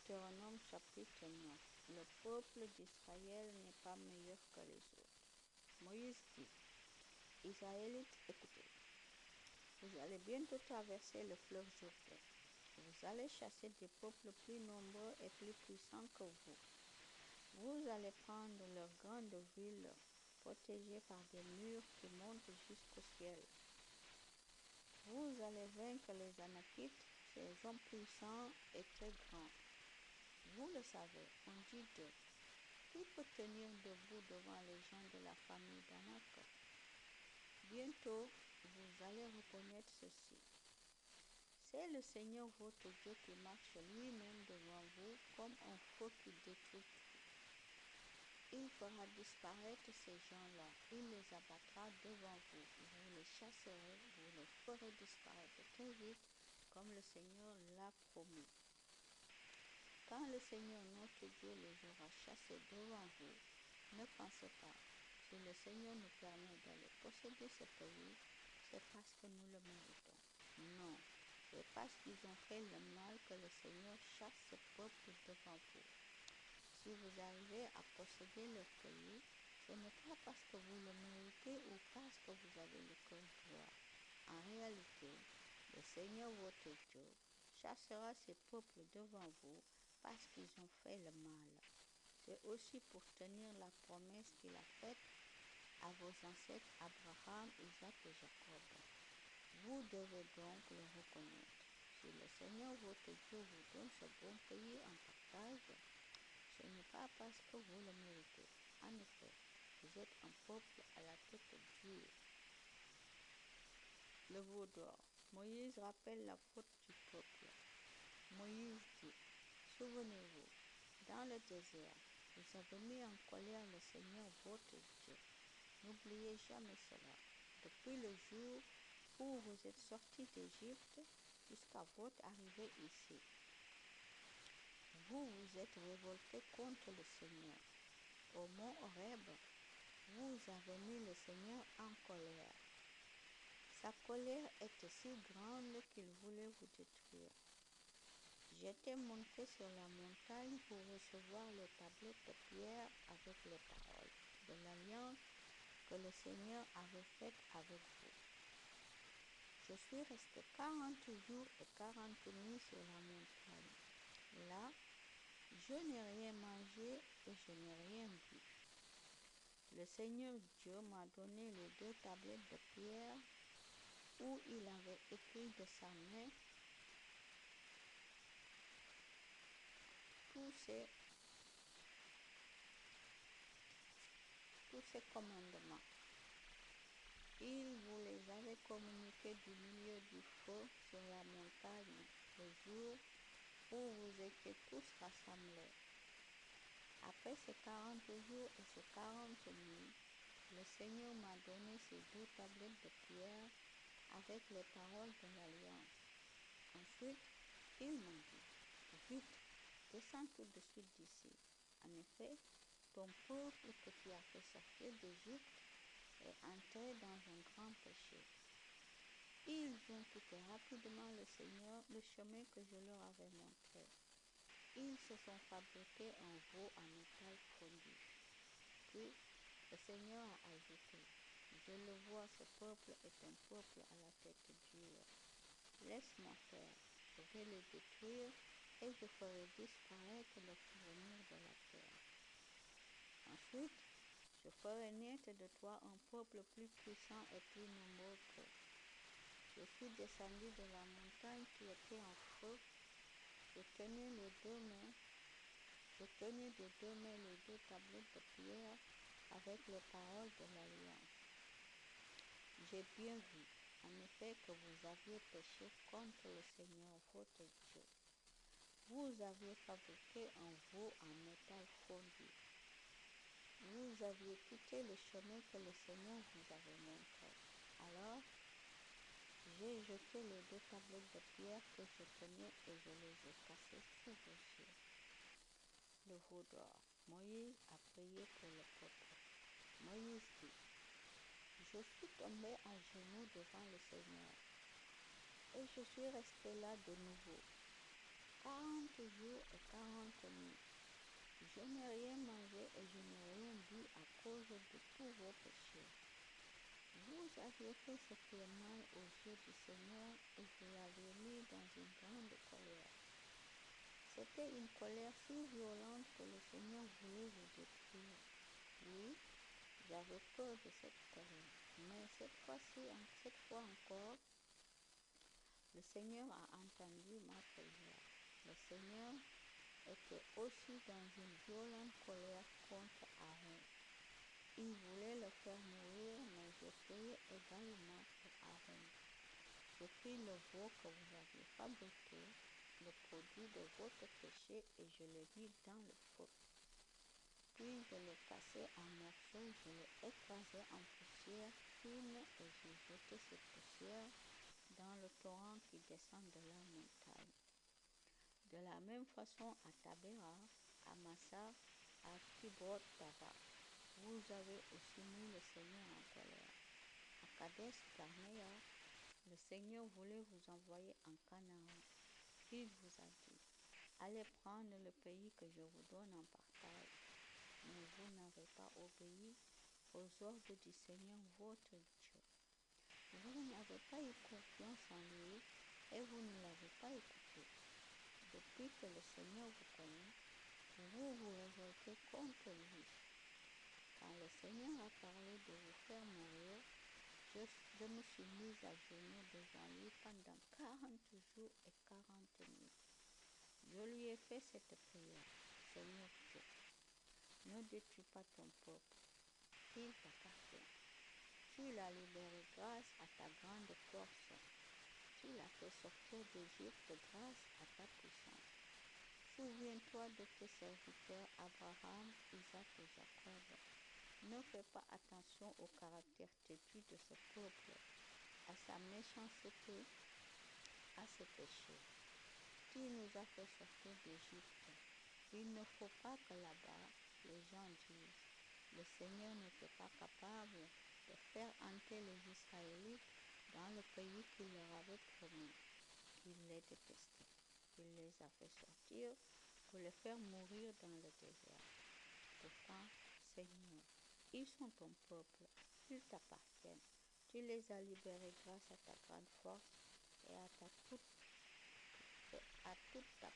Deutéronome chapitre 9. Le peuple d'Israël n'est pas meilleur que les autres. Moïse dit, Israélites, écoutez, vous allez bientôt traverser le fleuve Jourdain. Vous allez chasser des peuples plus nombreux et plus puissants que vous. Vous allez prendre leurs grandes villes protégées par des murs qui montent jusqu'au ciel. Vous allez vaincre les Anakites, ces hommes puissants et très grands. Vous le savez, on dit d'eux, qui peut tenir debout devant les gens de la famille d'Anak? Bientôt, vous allez reconnaître ceci. C'est le Seigneur votre Dieu qui marche lui-même devant vous comme un feu qui détruit tout. Il fera disparaître ces gens-là. Il les abattra devant vous. Vous les chasserez, vous les ferez disparaître très vite, comme le Seigneur l'a promis. Quand le Seigneur notre Dieu les aura chassés devant vous, ne pensez pas, si le Seigneur nous permet d'aller posséder ce pays, c'est parce que nous le méritons. Non, c'est parce qu'ils ont fait le mal que le Seigneur chasse ce peuple devant vous. Si vous arrivez à posséder le pays, ce n'est pas parce que vous le méritez ou parce que vous avez le cœur droit. En réalité, le Seigneur votre Dieu chassera ces peuples devant vous parce qu'ils ont fait le mal. C'est aussi pour tenir la promesse qu'il a faite à vos ancêtres Abraham, Isaac et Jacob. Vous devez donc le reconnaître. Si le Seigneur votre Dieu vous donne ce bon pays en partage, ce n'est pas parce que vous le méritez. En effet, vous êtes un peuple à la tête dure. Le veau d'or. Moïse rappelle la faute du peuple. Moïse dit, souvenez-vous, dans le désert, vous avez mis en colère le Seigneur votre Dieu. N'oubliez jamais cela. Depuis le jour où vous êtes sortis d'Égypte jusqu'à votre arrivée ici, vous vous êtes révoltés contre le Seigneur. Au mont Horeb, vous avez mis le Seigneur en colère. Sa colère était si grande qu'il voulait vous détruire. J'étais monté sur la montagne pour recevoir les tablettes de pierre avec les paroles de l'alliance que le Seigneur avait faite avec vous. Je suis resté 40 jours et 40 nuits sur la montagne. Là, je n'ai rien mangé et je n'ai rien bu. Le Seigneur Dieu m'a donné les 2 tablettes de pierre où il avait écrit de sa main tous ces commandements. Il vous les avait communiqués du milieu du feu sur la montagne le jour où vous étiez tous rassemblés. Après ces 40 jours et ces 40 nuits, le Seigneur m'a donné ces 2 tablettes de pierre avec les paroles de l'Alliance. Ensuite, il m'a dit, vite, descends tout de suite d'ici. En effet, ton peuple que tu as fait sortir d'Égypte est entré dans un grand péché. Ils ont quitté rapidement le Seigneur, le chemin que je leur avais montré. Ils se sont fabriqués un veau en métal fondu. Puis, le Seigneur a ajouté, je le vois, ce peuple est un peuple à la tête dure. Laisse-moi faire, je vais le détruire et je ferai disparaître le fournir de la terre. Ensuite, je ferai naître de toi un peuple plus puissant et plus nombreux qu'eux. Je suis descendu de la montagne qui était en feu. Je tenais de 2 mains les 2 tablettes de pierre avec les paroles de l'Alliance. J'ai bien vu, en effet, que vous aviez péché contre le Seigneur votre Dieu. Vous aviez fabriqué un veau en métal fondu. Vous aviez quitté le chemin que le Seigneur vous avait montré. Alors, j'ai jeté les 2 tablettes de pierre que je tenais et je les ai cassées sous vos yeux. Le veau d'or. Moïse a prié pour le peuple. Moïse dit, je suis tombé à genoux devant le Seigneur et je suis resté là de nouveau, 40 jours et 40 nuits. Je n'ai rien mangé et je n'ai rien bu à cause de tous vos péchés. Vous aviez fait ce qui est mal aux yeux du Seigneur et vous l'avez mis dans une grande colère. C'était une colère si violente que le Seigneur voulait vous détruire. Oui, j'avais peur de cette colère, mais cette fois encore, le Seigneur a entendu ma prière. Le Seigneur était aussi dans une violente colère contre Aaron. Il voulait le faire mourir, mais je priais également pour Aaron. Je pris le veau que vous aviez fabriqué, le produit de votre péché, et je l'ai mis dans le feu. Puis je l'ai cassé en morceaux, je l'ai écrasé en poussière fine et j'ai jeté cette poussière dans le torrent qui descend de la montagne. De la même façon à Tabéra, à Massa, à Kibroth Tava, vous avez aussi mis le Seigneur en colère. À Kadesh Barnéa, le Seigneur voulait vous envoyer en Canaan. Il vous a dit, allez prendre le pays que je vous donne en partage. Mais vous n'avez pas obéi aux ordres du Seigneur votre Dieu. Vous n'avez pas eu confiance en lui et vous ne l'avez pas écouté. Depuis que le Seigneur vous connaît, vous vous révoltez contre lui. Quand le Seigneur a parlé de vous faire mourir, je me suis mise à genoux devant lui pendant 40 jours et 40 nuits. Je lui ai fait cette prière. Seigneur Dieu, ne détruis pas ton peuple, il t'appartient. Tu l'as libéré grâce à ta grande force. Tu l'as fait sortir d'Égypte grâce à ta puissance. Souviens-toi de tes serviteurs Abraham, Isaac et Jacob. Ne fais pas attention au caractère têtu de ce peuple, à sa méchanceté, à ses péchés. Tu nous as fait sortir d'Égypte. Il ne faut pas que là-bas, les gens disent, le Seigneur n'était pas capable de faire entrer les Israélites dans le pays qu'il leur avait promis. Il les détestait. Il les a fait sortir pour les faire mourir dans le désert. Pourtant, Seigneur, ils sont ton peuple, ils t'appartiennent. Tu les as libérés grâce à ta grande force et à toute ta